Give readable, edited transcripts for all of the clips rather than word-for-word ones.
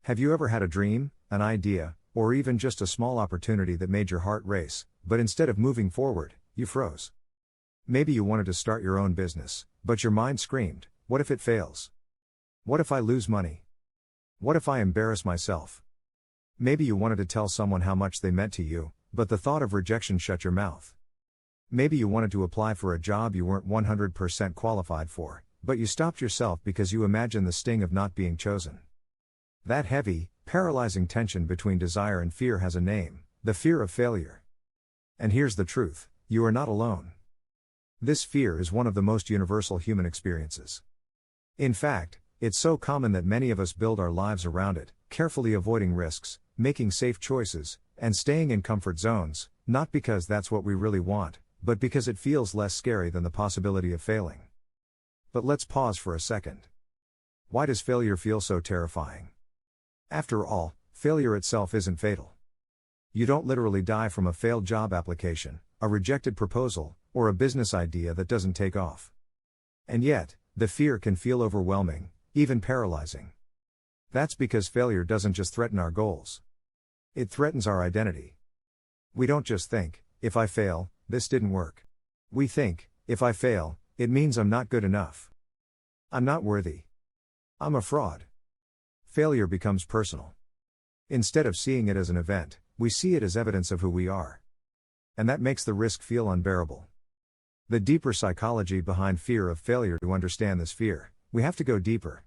Have you ever had a dream, an idea, or even just a small opportunity that made your heart race, but instead of moving forward, you froze? Maybe you wanted to start your own business, but your mind screamed, what if it fails? What if I lose money? What if I embarrass myself? Maybe you wanted to tell someone how much they meant to you, but the thought of rejection shut your mouth. Maybe you wanted to apply for a job you weren't 100% qualified for, but you stopped yourself because you imagined the sting of not being chosen. That heavy, paralyzing tension between desire and fear has a name: the fear of failure. And here's the truth: you are not alone. This fear is one of the most universal human experiences. In fact, it's so common that many of us build our lives around it, carefully avoiding risks, making safe choices, and staying in comfort zones, not because that's what we really want, but because it feels less scary than the possibility of failing. But let's pause for a second. Why does failure feel so terrifying? After all, failure itself isn't fatal. You don't literally die from a failed job application, a rejected proposal, or a business idea that doesn't take off. And yet, the fear can feel overwhelming, even paralyzing. That's because failure doesn't just threaten our goals. It threatens our identity. We don't just think, if I fail, this didn't work. We think, if I fail, it means I'm not good enough. I'm not worthy. I'm a fraud. Failure becomes personal. Instead of seeing it as an event, we see it as evidence of who we are. And that makes the risk feel unbearable. The deeper psychology behind fear of failure. To understand this fear, we have to go deeper.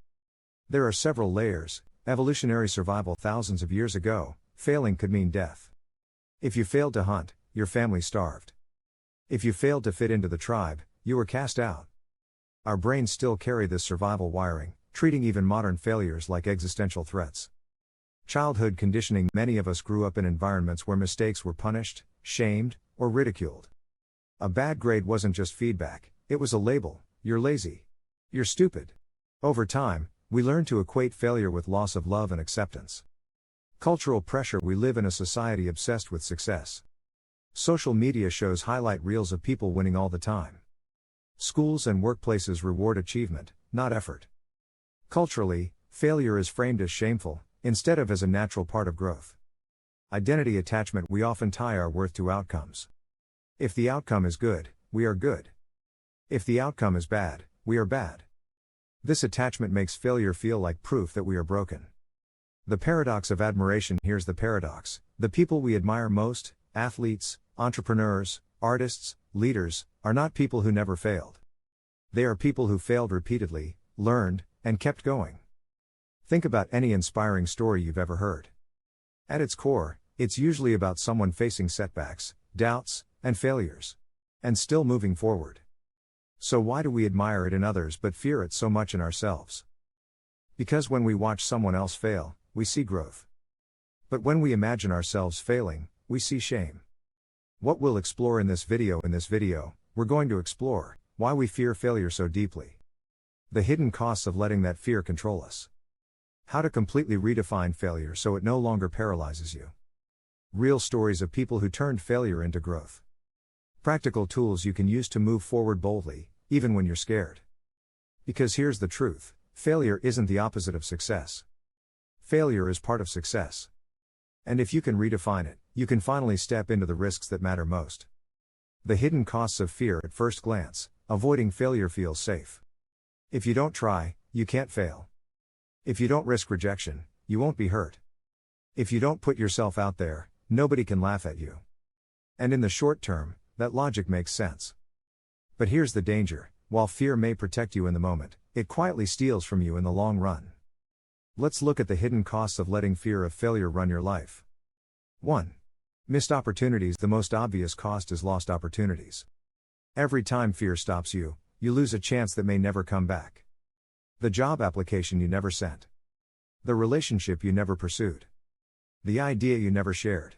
There are several layers. Evolutionary survival. Thousands of years ago, failing could mean death. If you failed to hunt, your family starved. If you failed to fit into the tribe, you were cast out. Our brains still carry this survival wiring, treating even modern failures like existential threats. Childhood conditioning. Many of us grew up in environments where mistakes were punished, shamed, or ridiculed. A bad grade wasn't just feedback, it was a label: you're lazy. You're stupid. Over time, we learn to equate failure with loss of love and acceptance. Cultural pressure. We live in a society obsessed with success. Social media shows highlight reels of people winning all the time. Schools and workplaces reward achievement, not effort. Culturally, failure is framed as shameful, instead of as a natural part of growth. Identity attachment. We often tie our worth to outcomes. If the outcome is good, we are good. If the outcome is bad, we are bad. This attachment makes failure feel like proof that we are broken. The paradox of admiration. Here's the paradox: the people we admire most, athletes, entrepreneurs, artists, leaders, are not people who never failed. They are people who failed repeatedly, learned, and kept going. Think about any inspiring story you've ever heard. At its core, it's usually about someone facing setbacks, doubts, and failures, and still moving forward. So why do we admire it in others but fear it so much in ourselves? Because when we watch someone else fail, we see growth. But when we imagine ourselves failing, we see shame. What we'll explore in this video. We're going to explore why we fear failure so deeply. The hidden costs of letting that fear control us. How to completely redefine failure so it no longer paralyzes you. Real stories of people who turned failure into growth. Practical tools you can use to move forward boldly, even when you're scared. Because here's the truth: failure isn't the opposite of success. Failure is part of success. And if you can redefine it, you can finally step into the risks that matter most. The hidden costs of fear. At first glance, avoiding failure feels safe. If you don't try, you can't fail. If you don't risk rejection, you won't be hurt. If you don't put yourself out there, nobody can laugh at you. And in the short term, that logic makes sense. But here's the danger: while fear may protect you in the moment, it quietly steals from you in the long run. Let's look at the hidden costs of letting fear of failure run your life. 1. Missed opportunities. The most obvious cost is lost opportunities. Every time fear stops you, you lose a chance that may never come back. The job application you never sent. The relationship you never pursued. The idea you never shared.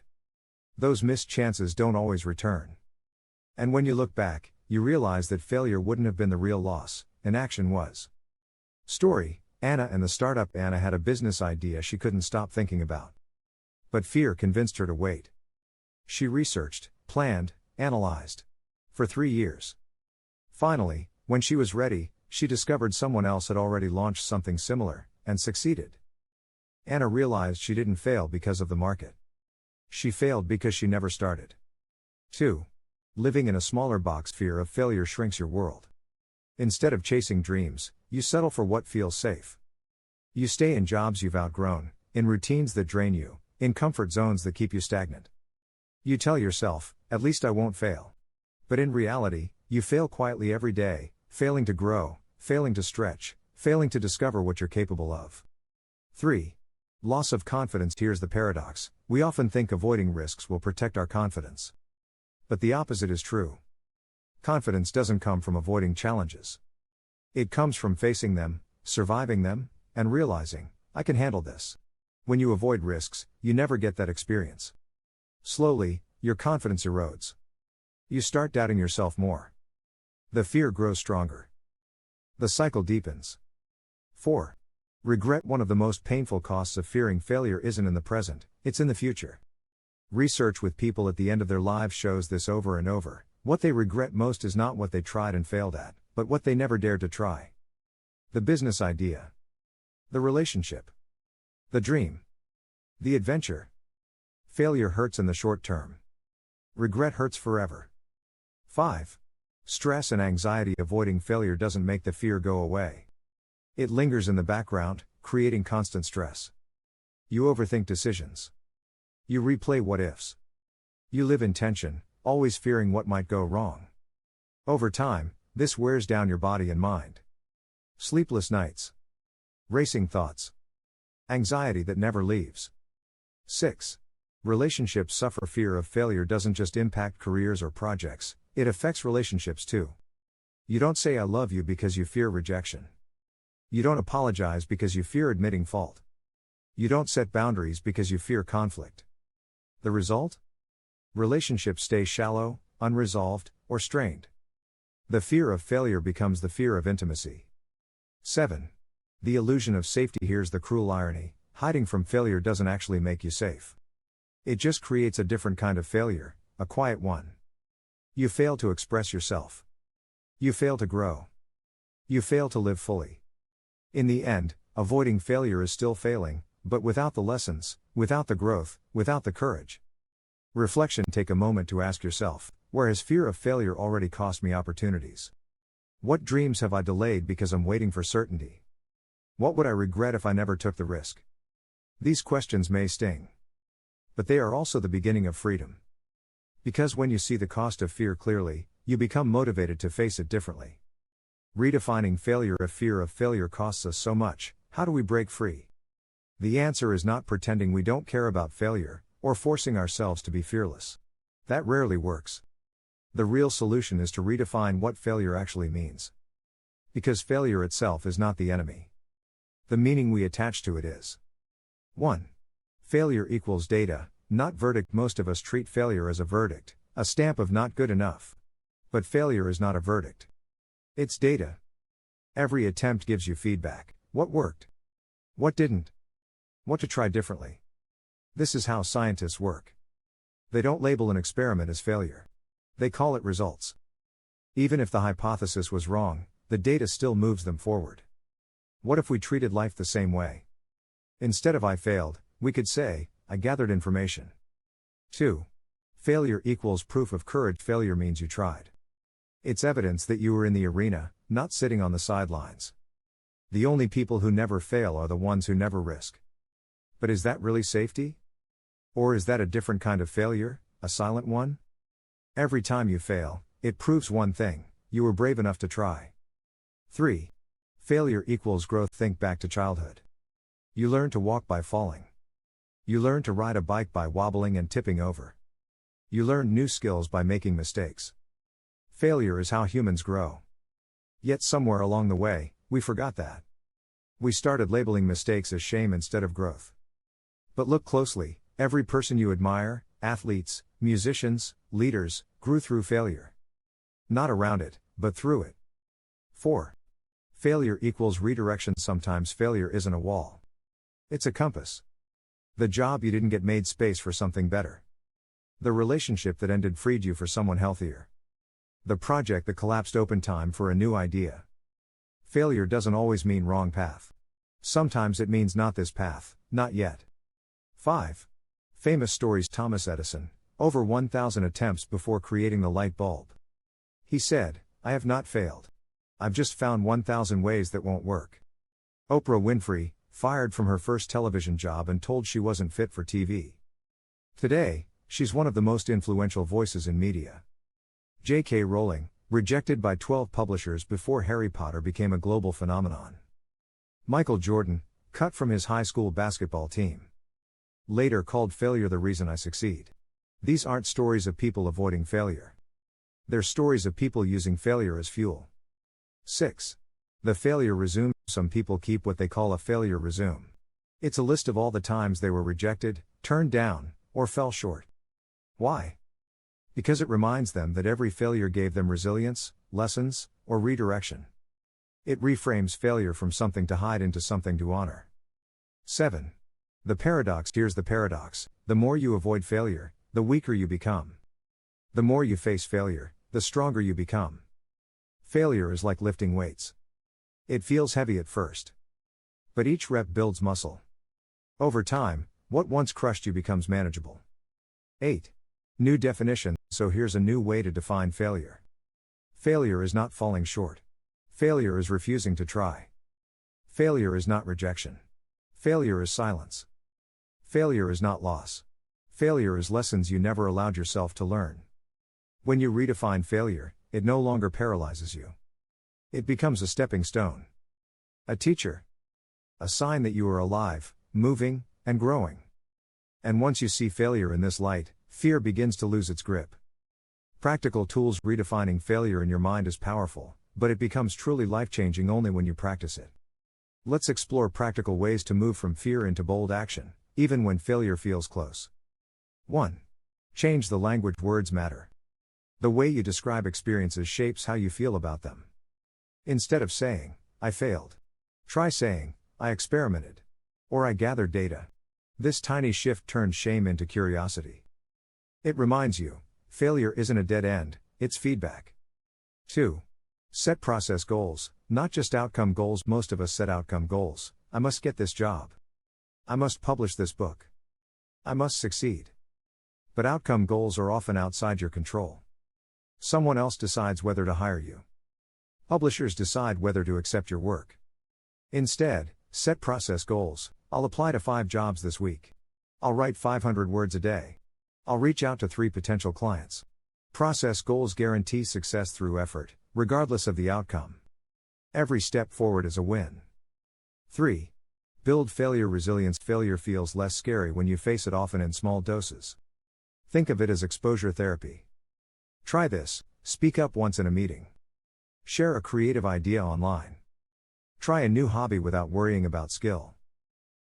Those missed chances don't always return. And when you look back, you realize that failure wouldn't have been the real loss, inaction was. Story: Anna and the startup. Anna had a business idea she couldn't stop thinking about. But fear convinced her to wait. She researched, planned, analyzed. For 3 years. Finally, when she was ready, she discovered someone else had already launched something similar, and succeeded. Anna realized she didn't fail because of the market. She failed because she never started. 2. Living in a smaller box. Fear of failure shrinks your world. Instead of chasing dreams, you settle for what feels safe. You stay in jobs you've outgrown, in routines that drain you, in comfort zones that keep you stagnant. You tell yourself, at least I won't fail. But in reality, you fail quietly every day, failing to grow, failing to stretch, failing to discover what you're capable of. 3. Loss of confidence. Here's the paradox: we often think avoiding risks will protect our confidence. But the opposite is true. Confidence doesn't come from avoiding challenges. It comes from facing them, surviving them, and realizing, I can handle this. When you avoid risks, you never get that experience. Slowly, your confidence erodes. You start doubting yourself more. The fear grows stronger. The cycle deepens. 4. Regret. One of the most painful costs of fearing failure isn't in the present, it's in the future. Research with people at the end of their lives shows this over and over. What they regret most is not what they tried and failed at, but what they never dared to try. The business idea. The relationship. The dream. The adventure. Failure hurts in the short term. Regret hurts forever. 5. Stress and anxiety. Avoiding failure doesn't make the fear go away. It lingers in the background, creating constant stress. You overthink decisions. You replay what-ifs. You live in tension, always fearing what might go wrong. Over time, this wears down your body and mind. Sleepless nights. Racing thoughts. Anxiety that never leaves. 6. Relationships suffer. Fear of failure doesn't just impact careers or projects, it affects relationships too. You don't say I love you because you fear rejection. You don't apologize because you fear admitting fault. You don't set boundaries because you fear conflict. The result? Relationships stay shallow, unresolved, or strained. The fear of failure becomes the fear of intimacy. 7. The illusion of safety. Here's the cruel irony: hiding from failure doesn't actually make you safe. It just creates a different kind of failure, a quiet one. You fail to express yourself. You fail to grow. You fail to live fully. In the end, avoiding failure is still failing, but without the lessons, without the growth, without the courage. Reflection. Take a moment to ask yourself, where has fear of failure already cost me opportunities? What dreams have I delayed because I'm waiting for certainty? What would I regret if I never took the risk? These questions may sting. But they are also the beginning of freedom. Because when you see the cost of fear clearly, you become motivated to face it differently. Redefining failure. If fear of failure costs us so much, how do we break free? The answer is not pretending we don't care about failure, or forcing ourselves to be fearless. That rarely works. The real solution is to redefine what failure actually means. Because failure itself is not the enemy. The meaning we attach to it is. 1. Failure equals data, not verdict. Most of us treat failure as a verdict, a stamp of not good enough. But failure is not a verdict. It's data. Every attempt gives you feedback: what worked, what didn't, what to try differently. This is how scientists work. They don't label an experiment as failure. They call it results. Even if the hypothesis was wrong, the data still moves them forward. What if we treated life the same way? Instead of I failed, we could say, I gathered information. 2. Failure equals proof of courage. Failure means you tried. It's evidence that you were in the arena, not sitting on the sidelines. The only people who never fail are the ones who never risk. But is that really safety? Or is that a different kind of failure, a silent one? Every time you fail, it proves one thing: you were brave enough to try. 3. Failure equals growth. Think back to childhood. You learn to walk by falling. You learn to ride a bike by wobbling and tipping over. You learn new skills by making mistakes. Failure is how humans grow. Yet somewhere along the way, we forgot that. We started labeling mistakes as shame instead of growth. But look closely, every person you admire, athletes, musicians, leaders, grew through failure. Not around it, but through it. 4. Failure equals redirection. Sometimes failure isn't a wall. It's a compass. The job you didn't get made space for something better. The relationship that ended freed you for someone healthier. The project that collapsed opened time for a new idea. Failure doesn't always mean wrong path. Sometimes it means not this path, Not yet. 5. Famous stories. Thomas Edison, over 1,000 attempts before creating the light bulb. He said, "I have not failed. I've just found 1,000 ways that won't work." Oprah Winfrey, fired from her first television job and told she wasn't fit for TV. Today, she's one of the most influential voices in media. J.K. Rowling, rejected by 12 publishers before Harry Potter became a global phenomenon. Michael Jordan, cut from his high school basketball team. Later called failure the reason I succeed. These aren't stories of people avoiding failure. They're stories of people using failure as fuel. 6. The failure resume. Some people keep what they call a failure resume. It's a list of all the times they were rejected, turned down, or fell short. Why? Because it reminds them that every failure gave them resilience, lessons, or redirection. It reframes failure from something to hide into something to honor. 7. The paradox. Here's the paradox: the more you avoid failure, the weaker you become. The more you face failure, the stronger you become. Failure is like lifting weights. It feels heavy at first. But each rep builds muscle. Over time, what once crushed you becomes manageable. 8. New definition. So here's a new way to define failure. Failure is not falling short. Failure is refusing to try. Failure is not rejection. Failure is silence. Failure is not loss. Failure is lessons you never allowed yourself to learn. When you redefine failure, it no longer paralyzes you. It becomes a stepping stone. A teacher. A sign that you are alive, moving, and growing. And once you see failure in this light, fear begins to lose its grip. Practical tools. Redefining failure in your mind is powerful, but it becomes truly life-changing only when you practice it. Let's explore practical ways to move from fear into bold action, even when failure feels close. 1. Change the language. Words matter. The way you describe experiences shapes how you feel about them. Instead of saying, "I failed," try saying, "I experimented," or "I gathered data." This tiny shift turns shame into curiosity. It reminds you, failure isn't a dead end, it's feedback. 2. Set process goals, not just outcome goals. Most of us set outcome goals. I must get this job. I must publish this book. I must succeed. But outcome goals are often outside your control. Someone else decides whether to hire you. Publishers decide whether to accept your work. Instead, set process goals. I'll apply to 5 jobs this week. I'll write 500 words a day. I'll reach out to 3 potential clients. Process goals guarantee success through effort, regardless of the outcome. Every step forward is a win. 3. Build failure resilience. Failure feels less scary when you face it, often in small doses. Think of it as exposure therapy. Try this: speak up once in a meeting. Share a creative idea online. Try a new hobby without worrying about skill.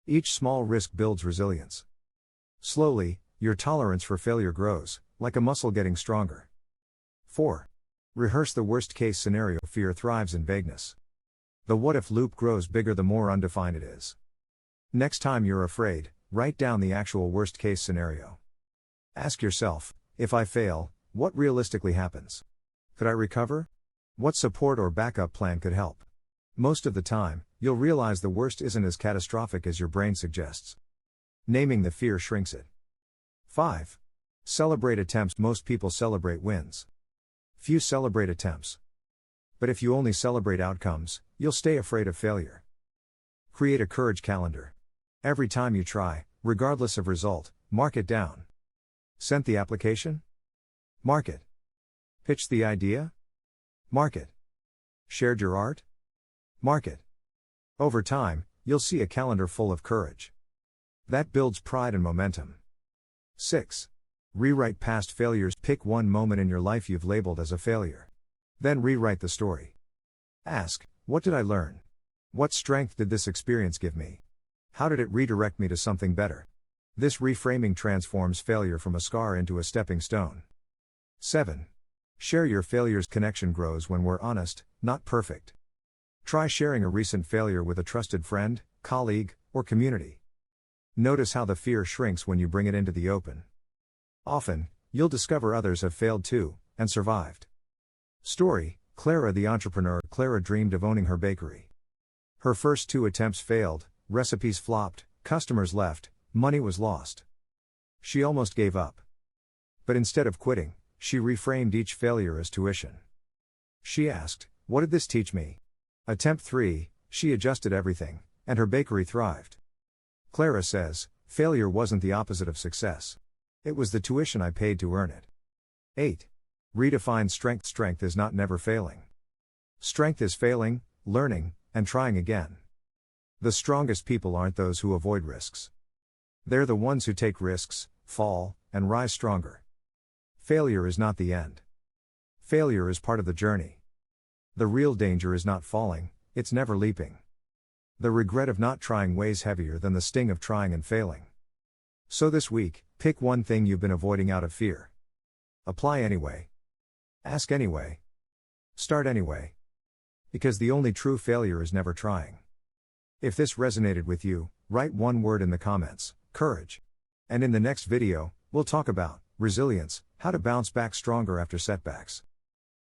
Each small risk builds resilience. Slowly, your tolerance for failure grows, like a muscle getting stronger. 4. Rehearse the worst-case scenario. Fear thrives in vagueness. The what-if loop grows bigger the more undefined it is. Next time you're afraid, write down the actual worst-case scenario. Ask yourself, if I fail, what realistically happens? Could I recover? What support or backup plan could help? Most of the time, you'll realize the worst isn't as catastrophic as your brain suggests. Naming the fear shrinks it. 5. Celebrate attempts. Most people celebrate wins. Few celebrate attempts. But if you only celebrate outcomes, you'll stay afraid of failure. Create a courage calendar. Every time you try, regardless of result, mark it down. Sent the application? Mark it. Pitched the idea? Mark it. Shared your art? Mark it. Over time, you'll see a calendar full of courage. That builds pride and momentum. 6. Rewrite past failures. Pick one moment in your life you've labeled as a failure. Then rewrite the story. Ask, what did I learn? What strength did this experience give me? How did it redirect me to something better? This reframing transforms failure from a scar into a stepping stone. 7. Share your failures. Connection grows when we're honest, not perfect. Try sharing a recent failure with a trusted friend, colleague, or community. Notice how the fear shrinks when you bring it into the open. Often, you'll discover others have failed too, and survived. Story: Clara the entrepreneur. Clara dreamed of owning her bakery. Her first 2 attempts failed, recipes flopped, Customers left, money was lost. She almost gave up. But instead of quitting, she reframed each failure as tuition. She asked, "What did this teach me?" Attempt 3, she adjusted everything, and her bakery thrived. Clara says, "Failure wasn't the opposite of success. It was the tuition I paid to earn it." 8. Redefine strength. Strength is not never failing. Strength is failing, learning, and trying again. The strongest people aren't those who avoid risks. They're the ones who take risks, fall, and rise stronger. Failure is not the end. Failure is part of the journey. The real danger is not falling, it's never leaping. The regret of not trying weighs heavier than the sting of trying and failing. So this week, pick one thing you've been avoiding out of fear. Apply anyway. Ask anyway. Start anyway. Because the only true failure is never trying. If this resonated with you, write one word in the comments: courage. And in the next video, we'll talk about resilience, how to bounce back stronger after setbacks.